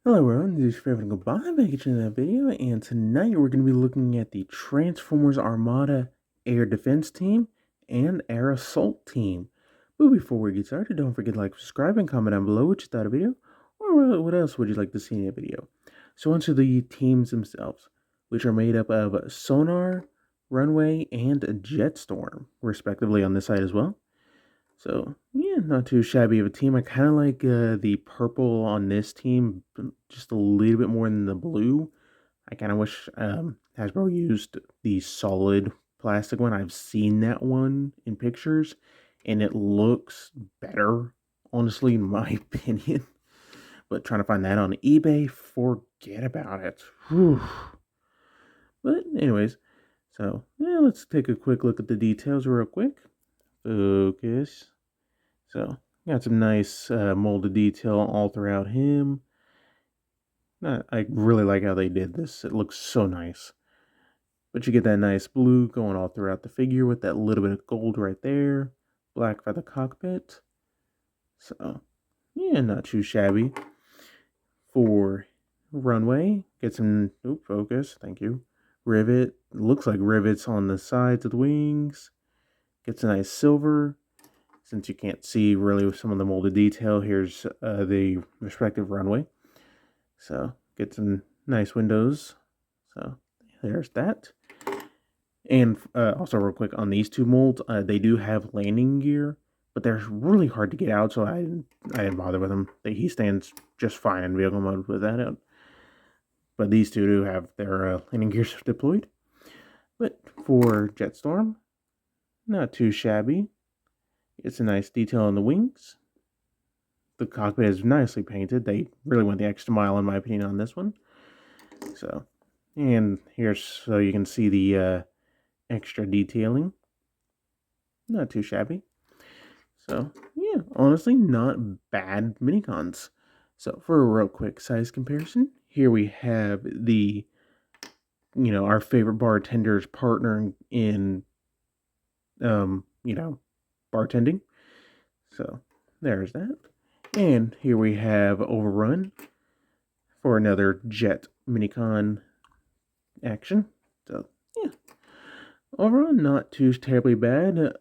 Hello everyone, this is Favorite Goodbye, back at you in that video, and tonight we're going to be looking at the Transformers Armada Air Defense Team and Air Assault Team. But before we get started, don't forget to like, subscribe, and comment down below what you thought of the video, or what else would you like to see in the video. So onto the teams themselves, which are made up of Sonar, Runway, and Jetstorm, respectively on this side as well. So, yeah, not too shabby of a team. I kind of like the purple on this team just a little bit more than the blue. I kind of wish Hasbro used the solid plastic one. I've seen that one in pictures, and it looks better, honestly, in my opinion. But trying to find that on eBay, forget about it. Whew. But anyways, so yeah, let's take a quick look at the details real quick. Focus. So, got some nice molded detail all throughout him. I really like how they did this. It looks so nice. But you get that nice blue going all throughout the figure with that little bit of gold right there. Black for the cockpit. So, yeah, not too shabby. For Runway, get some, focus, thank you. Rivet, looks like rivets on the sides of the wings. Gets a nice silver. Since you can't see really some of the molded detail, here's the respective runway. So get some nice windows. So there's that. And also real quick on these two molds, they do have landing gear, but they're really hard to get out, so I didn't bother with them. He stands just fine in vehicle mode with that out. But these two do have their landing gears deployed. But for Jetstorm, not too shabby. It's a nice detail on the wings. The cockpit is nicely painted. They really went the extra mile, in my opinion, on this one. So, and here's so you can see the extra detailing. Not too shabby. So, yeah, honestly, not bad minicons. So, for a real quick size comparison, here we have the, our favorite bartender's partner in, bartending. So, there's that. And here we have Overrun for another Jet minicon action. So, yeah. Overall, not too terribly bad.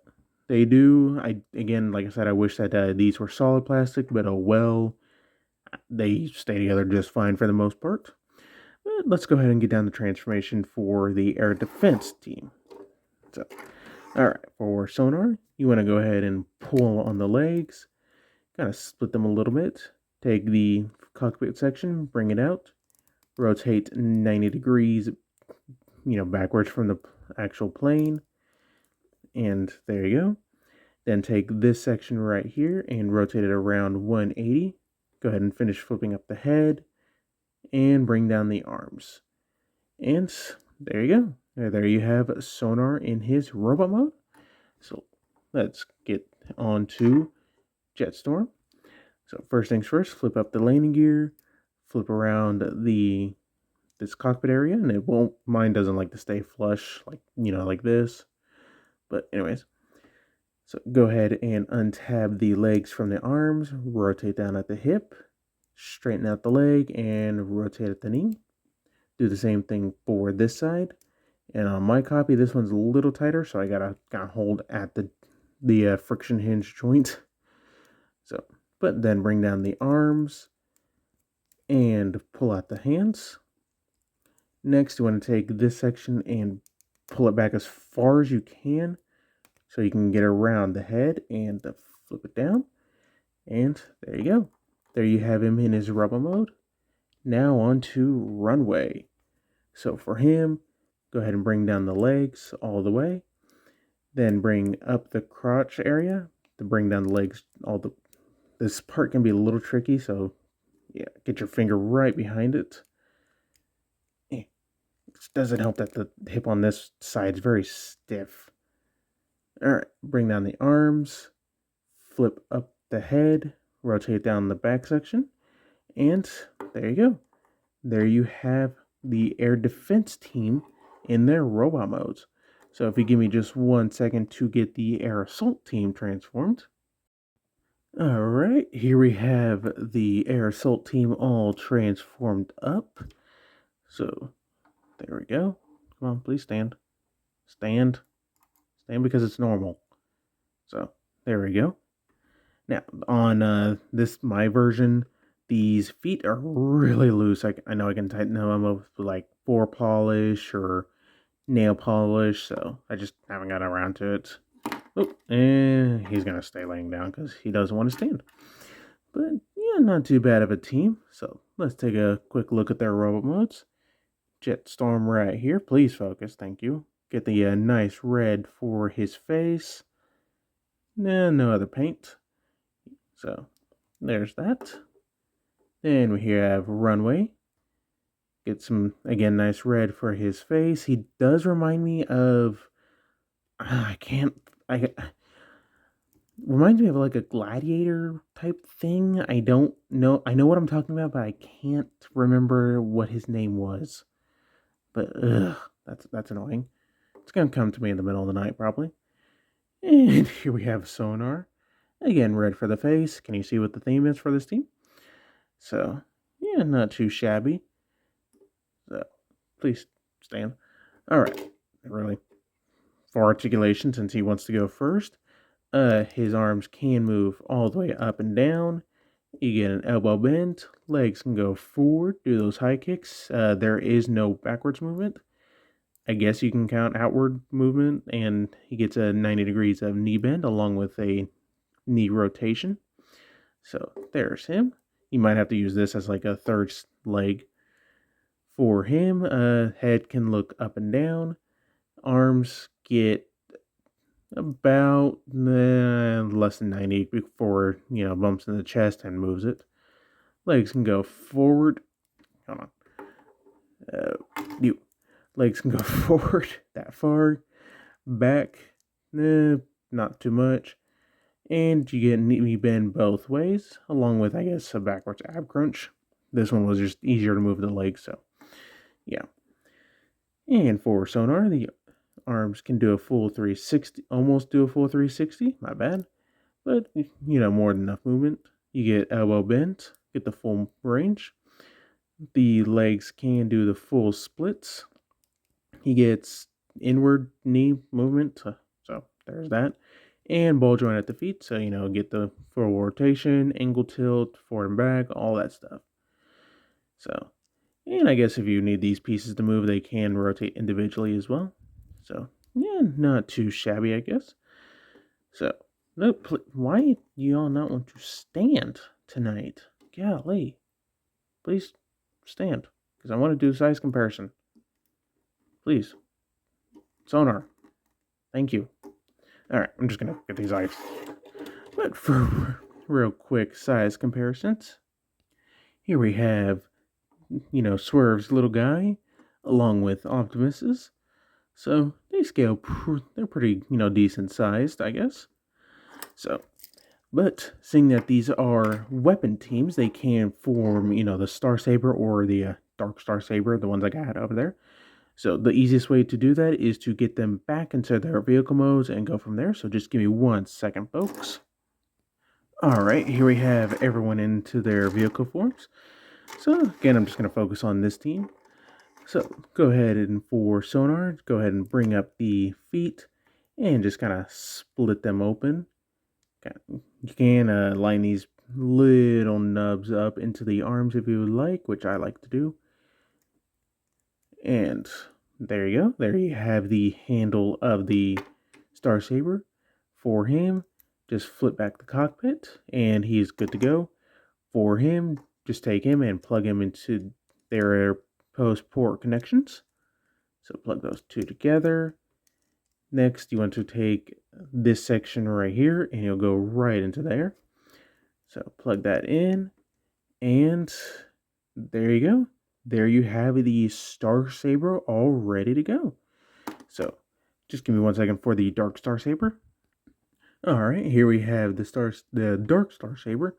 They do, again, like I said, I wish that these were solid plastic, but oh well. They stay together just fine for the most part. But let's go ahead and get down the transformation for the air defense team. So, alright, for Sonar, you want to go ahead and pull on the legs, kind of split them a little bit. Take the cockpit section, bring it out, rotate 90 degrees, backwards from the actual plane. And there you go. Then take this section right here and rotate it around 180. Go ahead and finish flipping up the head and bring down the arms. And there you go. There you have Sonar in his robot mode. So let's get on to Jetstorm. So first things first, flip up the landing gear, flip around this cockpit area, and mine doesn't like to stay flush like this. But anyways, so go ahead and untab the legs from the arms, rotate down at the hip, straighten out the leg, and rotate at the knee. Do the same thing for this side. And on my copy, this one's a little tighter, so I gotta kind of hold at the friction hinge joint. So, but then bring down the arms and pull out the hands. Next, you want to take this section and pull it back as far as you can so you can get around the head and flip it down. And there you go. There you have him in his rubber mode. Now on to Runway. So for him, go ahead and bring down the legs all the way. Then bring up the crotch area to bring down the legs. This part can be a little tricky, so yeah, get your finger right behind it. It doesn't help that the hip on this side is very stiff. Alright, bring down the arms, flip up the head, rotate down the back section, and there you go. There you have the air defense team in their robot modes. So if you give me just 1 second to get the air assault team transformed. Alright, here we have the Air Assault Team all transformed up. So, there we go. Come on, please stand. Stand. Stand because it's normal. So, there we go. Now, on my version, these feet are really loose. I know I can tighten them up with like 4 polish or nail polish, so I just haven't got around to it. Oh, and he's going to stay laying down because he doesn't want to stand. But yeah, not too bad of a team. So let's take a quick look at their robot modes. Jetstorm right here. Please focus. Thank you. Get the nice red for his face. No other paint. So there's that. Then we here have Runway. Get some, again, nice red for his face. He does remind me of, I can't, I reminds me of like a gladiator type thing. I don't know. I know what I'm talking about, but I can't remember what his name was. But that's annoying. It's gonna come to me in the middle of the night probably. And here we have Sonar. Again, red for the face. Can you see what the theme is for this team? So yeah, not too shabby. So please stand. All right, really. For articulation, since he wants to go first. His arms can move all the way up and down. You get an elbow bend. Legs can go forward, do those high kicks. There is no backwards movement. I guess you can count outward movement, and he gets a 90 degrees of knee bend along with a knee rotation. So there's him. You might have to use this as like a third leg. For him, head can look up and down. Arms get about less than 90 before, bumps in the chest and moves it. Legs can go forward. Hold on. Legs can go forward that far. Back, not too much. And you get knee bend both ways, along with, I guess, a backwards ab crunch. This one was just easier to move the legs, so yeah. And for Sonar, the arms can do a full 360, almost do a full 360, my bad. But, more than enough movement. You get elbow bent, get the full range. The legs can do the full splits. He gets inward knee movement, so there's that. And ball joint at the feet, so, get the full rotation, angle tilt, forward and back, all that stuff. So, and I guess if you need these pieces to move, they can rotate individually as well. So, yeah, not too shabby, I guess. So, no, why do y'all not want to stand tonight? Golly. Please stand, because I want to do a size comparison. Please. Sonar. Thank you. Alright, I'm just going to get these eyes. But for real quick size comparisons, here we have, Swerve's little guy, along with Optimus's. So, they scale, they're pretty, decent sized, I guess. So, but seeing that these are weapon teams, they can form, the Star Saber or the Dark Star Saber, the ones I got over there. So the easiest way to do that is to get them back into their vehicle modes and go from there. So just give me 1 second, folks. Alright, here we have everyone into their vehicle forms. So again, I'm just going to focus on this team. So go ahead and for Sonar, go ahead and bring up the feet and just kind of split them open. You can line these little nubs up into the arms if you would like, which I like to do. And there you go. There you have the handle of the Star Saber. For him, just flip back the cockpit and he's good to go. For him, just take him and plug him into their post port connections. So plug those two together. Next, you want to take this section right here and you'll go right into there. So plug that in and there you go. There you have the Star Saber all ready to go. So just give me 1 second for the Dark Star Saber. Alright, here we have the Dark Star Saber.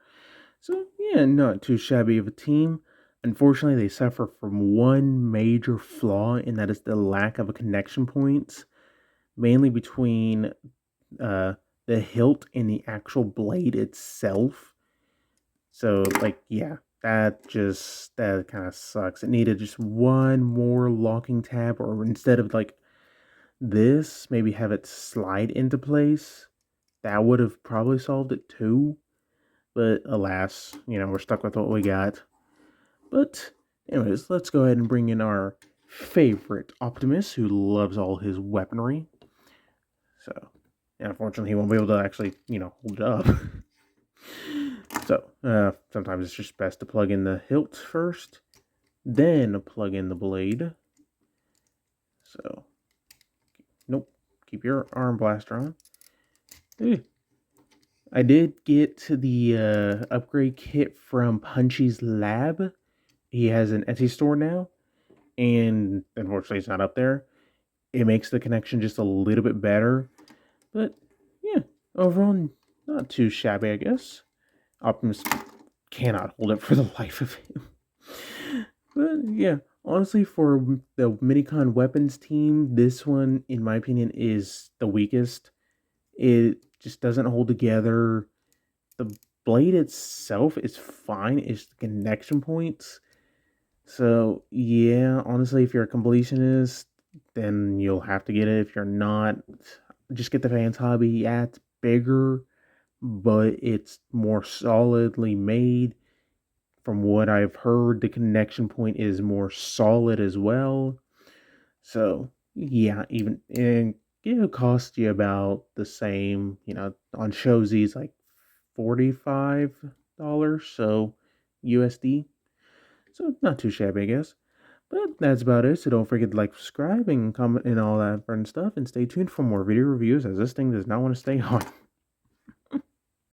So yeah, not too shabby of a team. Unfortunately, they suffer from one major flaw, and that is the lack of a connection points, mainly between the hilt and the actual blade itself. So, like, yeah, that kind of sucks. It needed just one more locking tab, or instead of like this, maybe have it slide into place. That would have probably solved it too. But alas, we're stuck with what we got. But, anyways, let's go ahead and bring in our favorite Optimus, who loves all his weaponry. So, and unfortunately, he won't be able to actually, hold it up. So, sometimes it's just best to plug in the hilt first, then plug in the blade. So, nope, keep your arm blaster on. I did get the upgrade kit from Punchy's lab. He has an Etsy store now, and unfortunately it's not up there. It makes the connection just a little bit better, but yeah, overall not too shabby, I guess. Optimus cannot hold it for the life of him. But yeah, honestly, for the Minicon weapons team, this one, in my opinion, is the weakest. It just doesn't hold together. The blade itself is fine. It's the connection points. So yeah, honestly, if you're a completionist, then you'll have to get it. If you're not, just get the Fans Hobby. Yeah, it's bigger, but it's more solidly made. From what I've heard, the connection point is more solid as well. So yeah, even and it'll cost you about the same. On Showzies like $45, so USD. So not too shabby, I guess. But that's about it. So don't forget to like, subscribe, and comment, and all that fun stuff. And stay tuned for more video reviews, as this thing does not want to stay on.